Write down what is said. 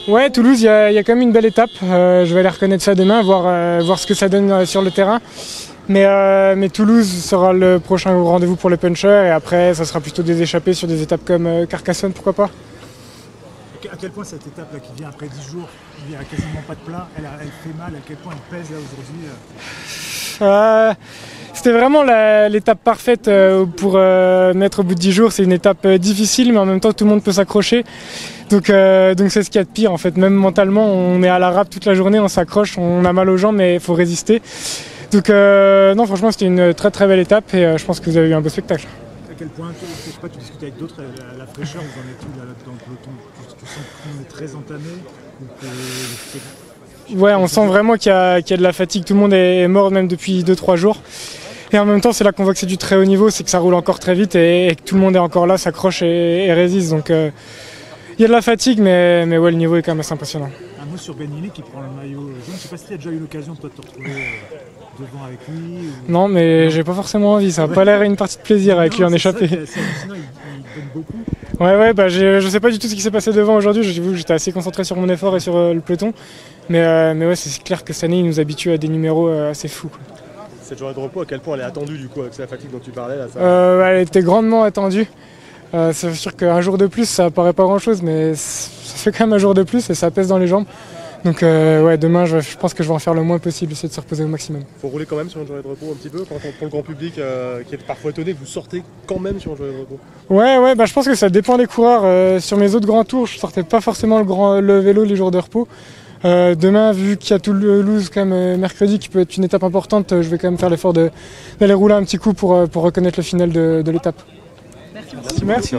Ouais, Toulouse, il y a quand même une belle étape. Je vais aller reconnaître ça demain, voir ce que ça donne sur le terrain. Mais Toulouse sera le prochain rendez-vous pour les punchers et après, ça sera plutôt des échappées sur des étapes comme Carcassonne, pourquoi pas. À quel point cette étape-là qui vient après 10 jours, il n'y a quasiment pas de plat, elle fait mal, à quel point elle pèse là aujourd'hui C'était vraiment l'étape parfaite pour mettre au bout de 10 jours. C'est une étape difficile, mais en même temps, tout le monde peut s'accrocher. Donc c'est ce qu'il y a de pire en fait. Même mentalement, on est à la râpe toute la journée, on s'accroche, on a mal aux jambes, mais il faut résister. Donc non, franchement, c'était une très très belle étape et je pense que vous avez eu un beau spectacle. À quel point, je sais pas, tu discutes avec d'autres, la fraîcheur, vous en êtes où là, dans le peloton? Tu sens qu'on est très entamé Ouais, on sent vraiment qu'il y a de la fatigue. Tout le monde est mort même depuis 2-3 jours. Et en même temps, c'est là qu'on voit que c'est du très haut niveau, c'est que ça roule encore très vite et que tout le monde est encore là, s'accroche et résiste. Donc il y a de la fatigue, mais ouais, le niveau est quand même assez impressionnant. Un mot sur Ben Yimé qui prend le maillot jaune. Je ne sais pas si tu as déjà eu l'occasion toi, de te retrouver devant avec lui. Non, mais j'ai pas forcément envie. Ça n'a pas l'air une partie de plaisir avec lui en échappée. C'est hallucinant, il donne beaucoup. Ouais, bah je sais pas du tout ce qui s'est passé devant aujourd'hui. J'étais assez concentré sur mon effort et sur le peloton. Mais ouais, c'est clair que cette année, il nous habitue à des numéros assez fous, quoi. Cette journée de repos, à quel point elle est attendue du coup avec la fatigue dont tu parlais là, ça... Elle était grandement attendue. C'est sûr qu'un jour de plus, ça paraît pas grand chose, mais ça fait quand même un jour de plus et ça pèse dans les jambes. Donc ouais, demain, je pense que je vais en faire le moins possible, essayer de se reposer au maximum. Faut rouler quand même sur une journée de repos un petit peu, pour le grand public qui est parfois étonné, vous sortez quand même sur une journée de repos. Ouais, bah, je pense que ça dépend des coureurs. Sur mes autres grands tours, je sortais pas forcément le vélo les jours de repos. Demain, vu qu'il y a Toulouse quand même mercredi qui peut être une étape importante, je vais quand même faire l'effort d'aller rouler un petit coup pour reconnaître le final de l'étape. Merci.